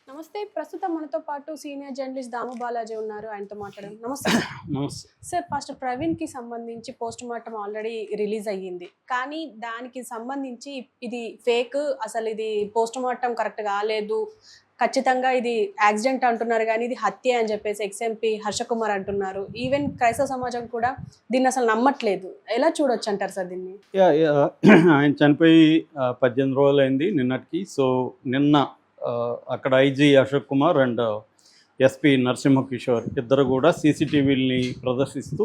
నమస్తే. ప్రస్తుతం మనతో పాటు సీనియర్ జర్నలిస్ట్ దాము బాలాజీ ఉన్నారు. ఆయనతో మాట్లాడదాం. నమస్తే సార్. నమస్తే. సార్, పాస్టర్ ప్రవీణ్‌కి సంబంధించి పోస్ట్‌మార్టం ఆల్రెడీ రిలీజ్ అయ్యింది. కానీ దానికి సంబంధించి ఇది ఫేక్, అసలు ఇది పోస్ట్‌మార్టం కరెక్ట్ కాలేదు. ఖచ్చితంగా ఇది యాక్సిడెంట్ అంటున్నారు గానీ ఇది హత్యే అని చెప్పేసి ఎక్స్-ఎంపీ హర్షకుమార్ అంటున్నారు. ఈవెన్ క్రైస్తవ సమాజం కూడా దీన్ని అసలు నమ్మట్లేదు. ఎలా చూడొచ్చంటారు సార్ దీన్ని? ఆయన చనిపోయి 18 రోజులైంది నిన్నటికి. సో నిన్న అక్కడ IG Ashok Kumar and SP Narasimha Kishore ఇద్దరు కూడా సీసీటీవీని ప్రదర్శిస్తూ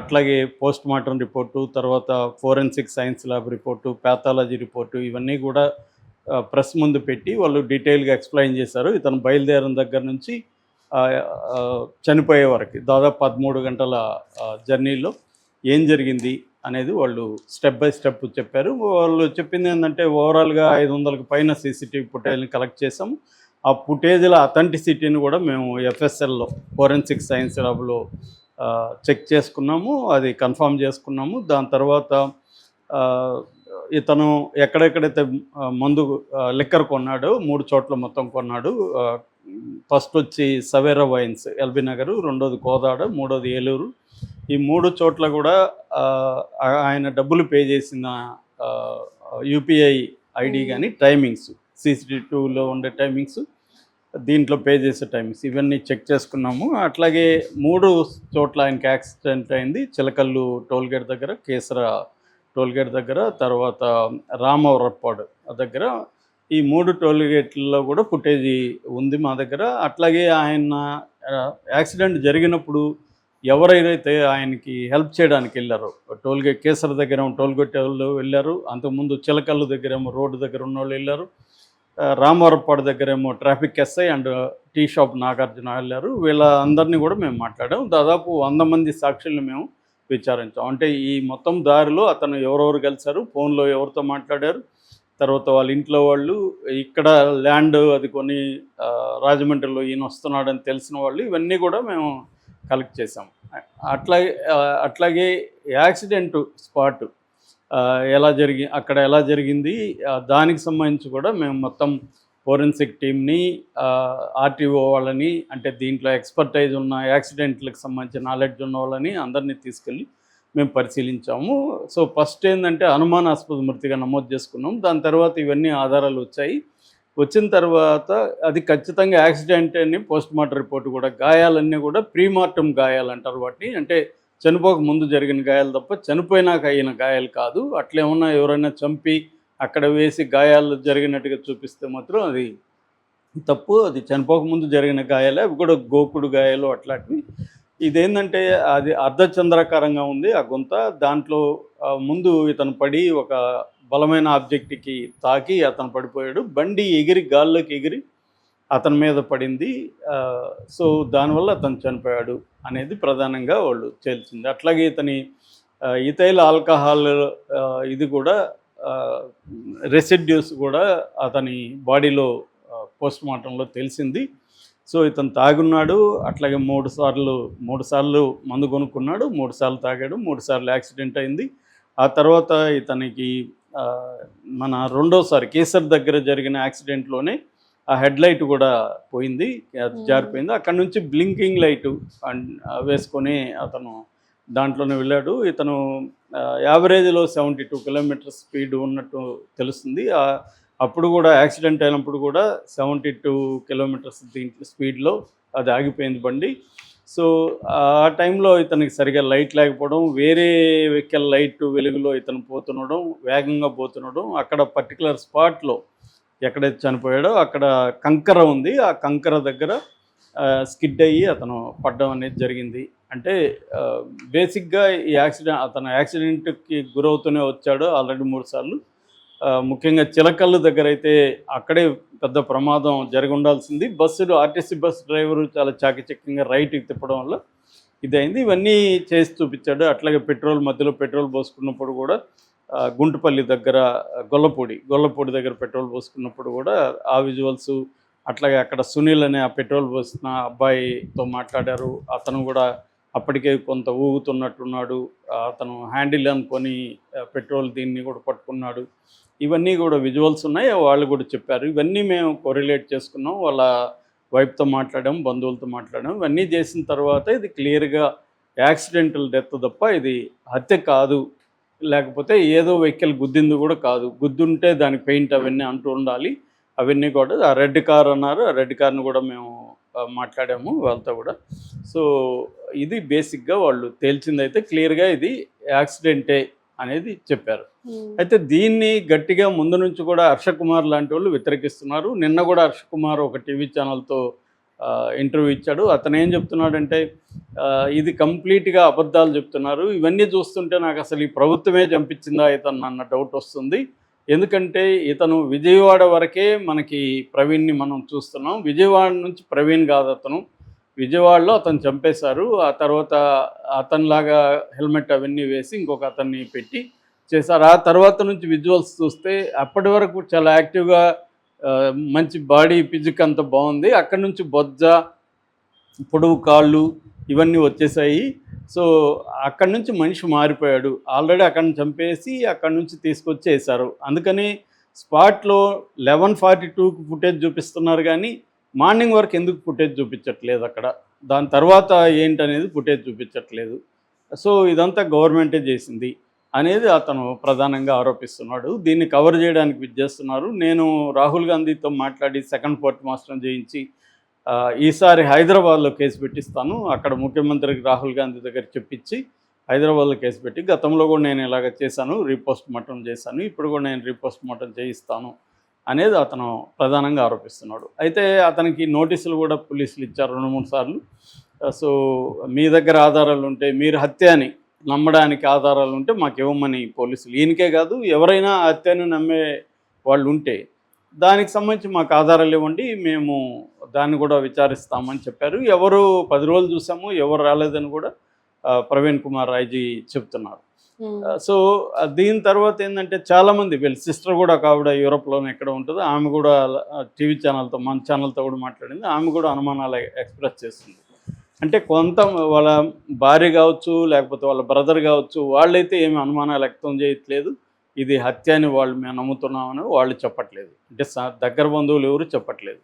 అట్లాగే పోస్ట్ మార్టం రిపోర్టు, తర్వాత forensic science lab report, pathology report ఇవన్నీ కూడా ప్రెస్ ముందు పెట్టి వాళ్ళు డీటెయిల్గా ఎక్స్ప్లెయిన్ చేశారు. ఇతను బయలుదేరిన దగ్గర నుంచి చనిపోయే వరకు దాదాపు 13 గంటల జర్నీలో ఏం జరిగింది అనేది వాళ్ళు స్టెప్ బై స్టెప్ చెప్పారు. వాళ్ళు చెప్పింది ఏంటంటే ఓవరాల్గా 500కి పైన సీసీటీవీ ఫుటేజ్ని కలెక్ట్ చేసాము. ఆ ఫుటేజ్ల అథెంటిసిటీని కూడా మేము ఎఫ్ఎస్ఎల్లో ఫోరెన్సిక్ సైన్స్ ల్యాబ్లో చెక్ చేసుకున్నాము, అది కన్ఫర్మ్ చేసుకున్నాము. దాని తర్వాత ఇతను ఎక్కడెక్కడైతే మందు లిక్కర్ కొన్నాడో 3 చోట్ల మొత్తం కొన్నాడు. ఫస్ట్ వచ్చి సవేరా వైన్స్ ఎల్బీ నగరు, రెండోది కోదాడ, మూడోది ఏలూరు. ఈ 3 చోట్ల కూడా ఆయన డబ్బులు పే చేసిన యూపీఐ ఐడి కానీ టైమింగ్స్, CCTV2లో ఉండే టైమింగ్స్, దీంట్లో పే చేసే టైమింగ్స్ ఇవన్నీ చెక్ చేసుకున్నాము. అట్లాగే 3 చోట్ల ఆయనకి యాక్సిడెంట్ అయింది. చిలకల్లు టోల్గేట్ దగ్గర, కేసర టోల్గేట్ దగ్గర, తర్వాత రామవరప్పాడు దగ్గర. ఈ 3 టోల్గేట్లలో కూడా ఫుటేజీ ఉంది మా దగ్గర. అట్లాగే ఆయన యాక్సిడెంట్ జరిగినప్పుడు ఎవరైతే ఆయనకి హెల్ప్ చేయడానికి వెళ్ళారో, టోల్గేట్ కేసర దగ్గర టోల్గేట్ వాళ్ళు వెళ్ళారు, అంతకుముందు చిలకల్లు దగ్గరేమో రోడ్డు దగ్గర ఉన్న వాళ్ళు వెళ్ళారు, రామవరప్పాడు దగ్గరేమో traffic SI and tea shop Nagarjuna వెళ్ళారు. వీళ్ళందరినీ కూడా మేము మాట్లాడాం. దాదాపు 100 మంది సాక్షుల్ని మేము విచారించాం. అంటే ఈ మొత్తం దారిలో అతను ఎవరెవరు కలిశారు, ఫోన్లో ఎవరితో మాట్లాడారు, తర్వాత వాళ్ళ ఇంట్లో వాళ్ళు, ఇక్కడ ల్యాండ్ అది కొని రాజమండ్రిలో ఈయన వస్తున్నాడని తెలిసిన వాళ్ళు, ఇవన్నీ కూడా మేము కలెక్ట్ చేసాం. అట్లాగే యాక్సిడెంట్ స్పాట్ అక్కడ ఎలా జరిగింది దానికి సంబంధించి కూడా మేము మొత్తం ఫోరెన్సిక్ టీమ్ని, ఆర్టీఓ వాళ్ళని, అంటే దీంట్లో ఎక్స్పర్టైజ్ ఉన్న యాక్సిడెంట్లకు సంబంధించిన నాలెడ్జ్ ఉన్న వాళ్ళని అందరినీ తీసుకెళ్ళి మేము పరిశీలించాము. సో ఫస్ట్ ఏంటంటే అనుమానాస్పద మృతిగా నమోదు చేసుకున్నాం. దాని తర్వాత ఇవన్నీ ఆధారాలు వచ్చాయి. వచ్చిన తర్వాత అది ఖచ్చితంగా యాక్సిడెంట్ అని పోస్ట్మార్టం రిపోర్ట్ కూడా, గాయాలన్నీ కూడా ప్రీమార్టం గాయాలు అంటారు వాటిని. అంటే చనిపోక ముందు జరిగిన గాయాలు తప్ప చనిపోయినాక అయిన గాయాలు కాదు. అట్లేమన్నా ఎవరైనా చంపి అక్కడ వేసి గాయాలు జరిగినట్టుగా చూపిస్తే మాత్రం అది తప్పు. అది చనిపోక ముందు జరిగిన గాయాలే, అవి కూడా గోకుడు గాయాలు అట్లాంటివి. ఇదేంటంటే అది అర్ధచంద్రాకారంగా ఉంది ఆ గుంత. దాంట్లో ముందు ఇతను పడి ఒక బలమైన ఆబ్జెక్ట్కి తాకి అతను పడిపోయాడు. బండి ఎగిరి గాల్లోకి ఎగిరి అతని మీద పడింది. సో దానివల్ల అతను చనిపోయాడు అనేది ప్రధానంగా వాళ్ళు తేల్చింది. అట్లాగే ఇతని ఇథైల్ ఆల్కహాల్ ఇది కూడా రెసిడ్యూస్ కూడా అతని బాడీలో పోస్ట్మార్టంలో తెలిసింది. సో ఇతను తాగున్నాడు. అట్లాగే 3 సార్లు మందు కొనుక్కున్నాడు, 3 సార్లు తాగాడు, 3 సార్లు యాక్సిడెంట్ అయింది. ఆ తర్వాత ఇతనికి మన రెండోసారి కేసర్ దగ్గర జరిగిన యాక్సిడెంట్లోనే ఆ హెడ్ లైట్ కూడా పోయింది, జారిపోయింది. అక్కడ నుంచి బ్లింకింగ్ లైటు వేసుకొని అతను దాంట్లోనే వెళ్ళాడు. ఇతను యావరేజ్లో 72 కిలోమీటర్ స్పీడ్ ఉన్నట్టు తెలుస్తుంది. అప్పుడు కూడా యాక్సిడెంట్ అయినప్పుడు కూడా 72 కిలోమీటర్స్ దీంట్లో స్పీడ్లో అది ఆగిపోయింది బండి. సో ఆ టైంలో ఇతనికి సరిగా లైట్ లేకపోవడం, వేరే వెహికల్ లైట్ వెలుగులో ఇతను పోతుండడం, వేగంగా పోతుండడం, అక్కడ పర్టికులర్ స్పాట్లో ఎక్కడైతే చనిపోయాడో అక్కడ కంకర ఉంది, ఆ కంకర దగ్గర స్కిడ్ అయ్యి అతను పడడం అనేది జరిగింది. అంటే బేసిక్గా ఈ అతను యాక్సిడెంట్కి గురవుతూనే వచ్చాడు ఆల్రెడీ 3 సార్లు. ముఖ్యంగా చిలకల్లు దగ్గర అయితే అక్కడే పెద్ద ప్రమాదం జరిగి ఉండాల్సింది. ఆర్టీసీ బస్సు డ్రైవరు చాలా చాకచక్యంగా రైట్కి తిప్పడం వల్ల ఇదైంది. ఇవన్నీ చేసి చూపించాడు. అట్లాగే మధ్యలో పెట్రోల్ పోసుకున్నప్పుడు కూడా గుంటుపల్లి దగ్గర గొల్లపూడి దగ్గర పెట్రోల్ పోసుకున్నప్పుడు కూడా ఆ విజువల్స్, అట్లాగే అక్కడ సునీల్ అనే ఆ పెట్రోల్ పోసిన అబ్బాయితో మాట్లాడారు. అతను కూడా అప్పటికే కొంత ఊగుతున్నట్టున్నాడు. అతను హ్యాండిల్ అనుకొని పెట్రోల్ దీన్ని కూడా పట్టుకున్నాడు. ఇవన్నీ కూడా విజువల్స్ ఉన్నాయి, వాళ్ళు కూడా చెప్పారు. ఇవన్నీ మేము కొరిలేట్ చేసుకున్నాం, వాళ్ళ వైఫ్తో మాట్లాడాం, బంధువులతో మాట్లాడాం. ఇవన్నీ చేసిన తర్వాత ఇది క్లియర్గా యాక్సిడెంటల్ డెత్ తప్ప ఇది హత్య కాదు, లేకపోతే ఏదో వెహికల్ గుద్దింది కూడా కాదు. గుద్దుంటే దానికి పెయింట్ అవన్నీ అంటూ ఉండాలి. అవన్నీ కూడా ఆ రెడ్ కార్ అన్నారు, ఆ రెడ్ కార్ని కూడా మేము మాట్లాడాము వాళ్ళతో కూడా. సో ఇది బేసిక్గా వాళ్ళు తేల్చిందైతే క్లియర్గా ఇది యాక్సిడెంటే అనేది చెప్పారు. అయితే దీన్ని గట్టిగా ముందు నుంచి కూడా హర్ష కుమార్ లాంటి వాళ్ళు వ్యతిరేకిస్తున్నారు. నిన్న కూడా హర్ష కుమార్ ఒక టీవీ ఛానల్తో ఇంటర్వ్యూ ఇచ్చాడు. అతను ఏం చెప్తున్నాడంటే ఇది కంప్లీట్గా అబద్ధాలు చెప్తున్నారు, ఇవన్నీ చూస్తుంటే నాకు అసలు ఈ ప్రభుత్వమే చంపించిందా ఇతను అన్న డౌట్ వస్తుంది. ఎందుకంటే ఇతను విజయవాడ వరకే మనకి ప్రవీణ్ని మనం చూస్తున్నాం, విజయవాడ నుంచి ప్రవీణ్ కాదు అతను. విజయవాడలో అతను చంపేశారు, ఆ తర్వాత అతనిలాగా హెల్మెట్ అవన్నీ వేసి ఇంకొక అతన్ని పెట్టి చేశారు. ఆ తర్వాత నుంచి విజువల్స్ చూస్తే అప్పటి వరకు చాలా యాక్టివ్గా మంచి బాడీ ఫిజిక్ అంత బాగుంది, అక్కడి నుంచి బొజ్జ, పొడవు కాళ్ళు ఇవన్నీ వచ్చేసాయి. సో అక్కడి నుంచి మనిషి మారిపోయాడు. ఆల్రెడీ అక్కడిని చంపేసి అక్కడి నుంచి తీసుకొచ్చి వేశారు. అందుకని స్పాట్లో 11:42కి ఫుటేజ్ చూపిస్తున్నారు, కానీ మార్నింగ్ వరకు ఎందుకు ఫుటేజ్ చూపించట్లేదు అక్కడ, దాని తర్వాత ఏంటనేది ఫుటేజ్ చూపించట్లేదు. సో ఇదంతా గవర్నమెంటే చేసింది అనేది అతను ప్రధానంగా ఆరోపిస్తున్నాడు. దీన్ని కవర్ చేయడానికి విచ్చేస్తున్నారు. నేను రాహుల్ గాంధీతో మాట్లాడి సెకండ్ పోస్ట్ మార్టం చేయించి ఈసారి హైదరాబాద్లో కేసు పెట్టిస్తాను, అక్కడ ముఖ్యమంత్రికి రాహుల్ గాంధీ దగ్గర చెప్పించి హైదరాబాద్లో కేసు పెట్టి, గతంలో కూడా నేను ఇలాగ చేశాను, రీపోస్ట్ మార్టం చేశాను, ఇప్పుడు కూడా నేను రీపోస్ట్ మార్టం చేయిస్తాను అనేది అతను ప్రధానంగా ఆరోపిస్తున్నాడు. అయితే అతనికి నోటీసులు కూడా పోలీసులు ఇచ్చారు 2-3 సార్లు. సో మీ దగ్గర ఆధారాలు ఉంటే, మీరు హత్య అని నమ్మడానికి ఆధారాలు ఉంటే మాకు ఇవ్వమని పోలీసులు, ఈయనకే కాదు ఎవరైనా హత్యను నమ్మే వాళ్ళు ఉంటే దానికి సంబంధించి మాకు ఆధారాలు ఇవ్వండి, మేము దాన్ని కూడా విచారిస్తామని చెప్పారు. ఎవరు 10 రోజులు చూసాము, ఎవరు రాలేదని కూడా ప్రవీణ్ కుమార్ రాయ్జీ చెప్తున్నారు. సో దీని తర్వాత ఏంటంటే చాలామంది, వీళ్ళ సిస్టర్ కూడా ఒక ఆవిడ యూరోప్లోనే ఎక్కడ ఉంటుందో, ఆమె కూడా టీవీ ఛానల్తో, మన ఛానల్తో కూడా మాట్లాడింది. ఆమె కూడా అనుమానాలు ఎక్స్ప్రెస్ చేస్తుంది. అంటే కొంత వాళ్ళ భార్య కావచ్చు, లేకపోతే వాళ్ళ బ్రదర్ కావచ్చు, వాళ్ళైతే ఏమి అనుమానాలు వ్యక్తం చేయట్లేదు, ఇది హత్య అని వాళ్ళు మేము నమ్ముతున్నామని వాళ్ళు చెప్పట్లేదు. అంటే దగ్గర బంధువులు ఎవరు చెప్పట్లేదు.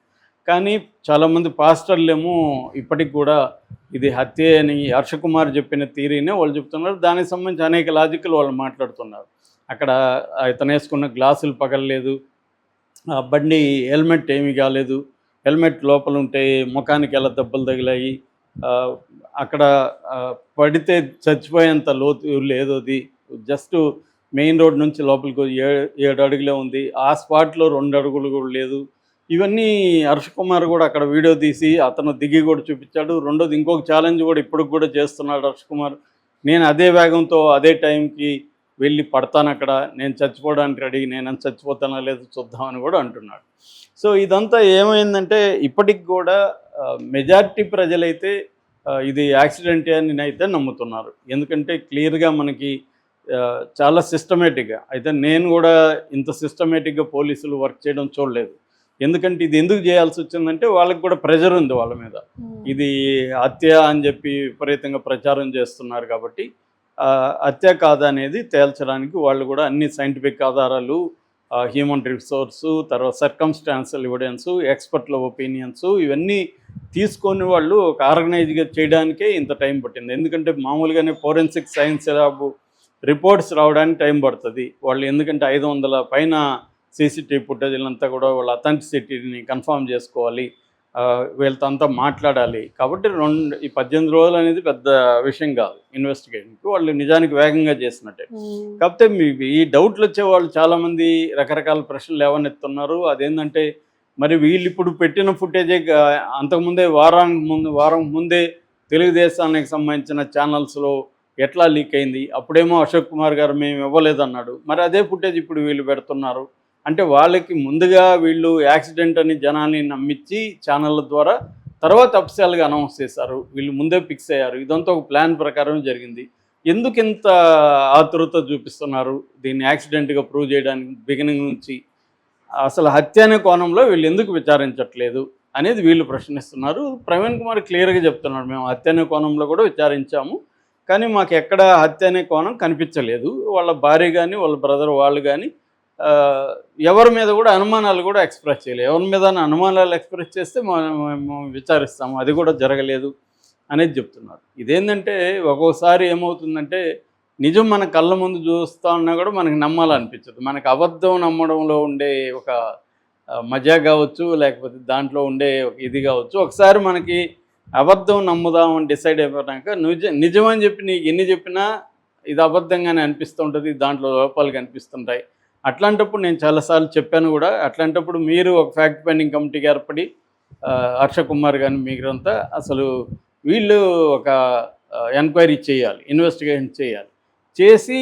కానీ చాలామంది పాస్టర్లేమో ఇప్పటికి కూడా ఇది హత్య అని హర్ష కుమార్ చెప్పిన థియరీనే వాళ్ళు చెప్తున్నారు. దానికి సంబంధించి అనేక లాజిక్లు వాళ్ళు మాట్లాడుతున్నారు. అక్కడ ఇతను వేసుకున్న గ్లాసులు పగలలేదు, బండి హెల్మెట్ ఏమీ కాలేదు, హెల్మెట్ లోపల ఉంటే ముఖానికి ఎలా దెబ్బలు తగిలాయి, అక్కడ పడితే చచ్చిపోయేంత లోతు లేదు, అది జస్ట్ మెయిన్ రోడ్ నుంచి లోపలికి 7 అడుగులే ఉంది, ఆ స్పాట్లో 2 అడుగులు కూడా లేదు. ఇవన్నీ హర్ష కుమార్ కూడా అక్కడ వీడియో తీసి అతను దిగి కూడా చూపించాడు. రెండోది ఇంకొక ఛాలెంజ్ కూడా ఇప్పటికి కూడా చేస్తున్నాడు హర్ష కుమార్, నేను అదే వేగంతో అదే టైంకి వెళ్ళి పడతాను అక్కడ, నేను చచ్చిపోవడానికి రెడీ, నేను చచ్చిపోతానో లేదో చూద్దామని కూడా అంటున్నాడు. సో ఇదంతా ఏమైందంటే ఇప్పటికి కూడా మెజారిటీ ప్రజలైతే ఇది యాక్సిడెంటే అని అయితే నమ్ముతున్నారు. ఎందుకంటే క్లియర్గా మనకి చాలా సిస్టమేటిక్గా, అయితే నేను కూడా ఇంత సిస్టమేటిక్గా పోలీసులు వర్క్ చేయడం చూడలేదు. ఎందుకంటే ఇది ఎందుకు చేయాల్సి వచ్చిందంటే వాళ్ళకి కూడా ప్రెజర్ ఉంది వాళ్ళ మీద, ఇది హత్య అని చెప్పి విపరీతంగా ప్రచారం చేస్తున్నారు కాబట్టి హత్య కాదా అనేది తేల్చడానికి వాళ్ళు కూడా అన్ని సైంటిఫిక్ ఆధారాలు, హ్యూమన్ రిసోర్సు, తర్వాత సర్కమ్స్టాన్షియల్ ఎవిడెన్సు, ఎక్స్పర్ట్ల ఒపీనియన్స్ ఇవన్నీ తీసుకొని వాళ్ళు ఒక ఆర్గనైజ్గా చేయడానికే ఇంత టైం పట్టింది. ఎందుకంటే మామూలుగానే ఫోరెన్సిక్ సైన్స్ ల్యాబ్ రిపోర్ట్స్ రావడానికి టైం పడుతుంది వాళ్ళు, ఎందుకంటే 500 పైన సీసీటీవీ ఫుటేజ్లంతా కూడా వాళ్ళ అథెంటిసిటీని కన్ఫర్మ్ చేసుకోవాలి, వీళ్ళతో అంతా మాట్లాడాలి. కాబట్టి ఈ 18 రోజులు అనేది పెద్ద విషయం కాదు ఇన్వెస్టిగేషన్కి, వాళ్ళు నిజానికి వేగంగా చేసినట్టే. కాకపోతే ఈ డౌట్లు వచ్చే వాళ్ళు చాలామంది రకరకాల ప్రశ్నలు లేవనెత్తున్నారు. అదేంటంటే మరి వీళ్ళు ఇప్పుడు పెట్టిన ఫుటేజే అంతకుముందే వారం ముందే తెలుగుదేశానికి సంబంధించిన ఛానల్స్లో ఎట్లా లీక్ అయింది, అప్పుడేమో అశోక్ కుమార్ గారు మేము ఇవ్వలేదన్నాడు, మరి అదే ఫుటేజ్ ఇప్పుడు వీళ్ళు పెడుతున్నారు. అంటే వాళ్ళకి ముందుగా వీళ్ళు యాక్సిడెంట్ అని జనాన్ని నమ్మించి ఛానళ్ళ ద్వారా తర్వాత అఫీషియల్గా అనౌన్స్ చేశారు, వీళ్ళు ముందే ఫిక్స్ అయ్యారు. ఇదంతా ఒక ప్లాన్ ప్రకారం జరిగింది. ఎందుకు ఇంత ఆతురత చూపిస్తున్నారు దీన్ని యాక్సిడెంట్గా ప్రూవ్ చేయడానికి? బిగినింగ్ నుంచి అసలు హత్య అనే కోణంలో వీళ్ళు ఎందుకు విచారించట్లేదు అనేది వీళ్ళు ప్రశ్నిస్తున్నారు. ప్రవీణ్ కుమార్ క్లియర్గా చెప్తున్నాడు, మేము హత్య అనే కోణంలో కూడా విచారించాము, కానీ మాకు ఎక్కడ హత్య అనే కోణం కనిపించలేదు. వాళ్ళ భార్య కానీ వాళ్ళ బ్రదర్ వాళ్ళు కానీ ఎవరి మీద కూడా అనుమానాలు కూడా ఎక్స్ప్రెస్ చేయలేదు. ఎవరి మీద అనుమానాలు ఎక్స్ప్రెస్ చేస్తే మేము విచారిస్తాము, అది కూడా జరగలేదు అనేది చెప్తున్నారు. ఇదేంటంటే ఒక్కోసారి ఏమవుతుందంటే నిజం మన కళ్ళ ముందు చూస్తూ ఉన్నా కూడా మనకి నమ్మాలనిపించదు. మనకు అబద్ధం నమ్మడంలో ఉండే ఒక మజా కావచ్చు, లేకపోతే దాంట్లో ఉండే ఒక ఇది కావచ్చు. ఒకసారి మనకి అబద్ధం నమ్ముదామని డిసైడ్ అయిపోయాక నిజమని చెప్పి నీకు ఎన్ని చెప్పినా ఇది అబద్ధంగానే అనిపిస్తుంటుంది, దాంట్లో లోపాలు కనిపిస్తుంటాయి. అట్లాంటప్పుడు నేను చాలాసార్లు చెప్పాను కూడా. అట్లాంటప్పుడు మీరు ఒక ఫ్యాక్ట్ ఫైండింగ్ కమిటీకి ఏర్పడి హర్ష కుమార్ కానీ మీరంతా అసలు వీళ్ళు ఒక ఎంక్వైరీ చేయాలి, ఇన్వెస్టిగేషన్ చేయాలి. చేసి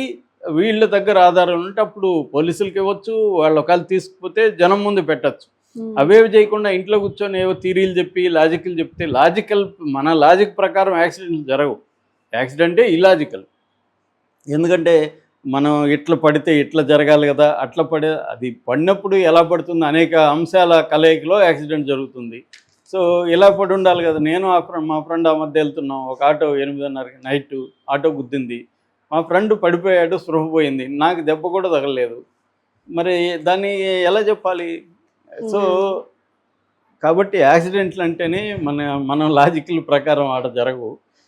వీళ్ళ దగ్గర ఆధారాలు ఉంటే అప్పుడు పోలీసులకి ఇవ్వచ్చు, వాళ్ళు ఒకవేళ తీసుకుపోతే జనం ముందు పెట్టచ్చు. అవేవి చేయకుండా ఇంట్లో కూర్చొని ఏవో థీరీలు చెప్పి లాజికల్ చెప్తే మన లాజిక్ ప్రకారం యాక్సిడెంట్లు జరగవు. యాక్సిడెంటే ఇలాజికల్. ఎందుకంటే మనం ఇట్లా పడితే ఇట్లా జరగాలి కదా, అట్లా అది పడినప్పుడు ఎలా పడుతుంది అనేక అంశాల కలయికలో యాక్సిడెంట్ జరుగుతుంది. సో ఇలా పడి ఉండాలి కదా. నేను మా ఫ్రెండ్ ఆ మధ్య వెళ్తున్నాం, ఒక ఆటో 8:30 నైట్ ఆటో గుద్దింది. మా ఫ్రెండ్ పడిపోయాడు, స్పృహ పోయింది, నాకు దెబ్బ కూడా తగలలేదు. మరి దాన్ని ఎలా చెప్పాలి? సో కాబట్టి యాక్సిడెంట్లు అంటేనే మనం లాజికల్ ప్రకారం ఆడ జరగవు.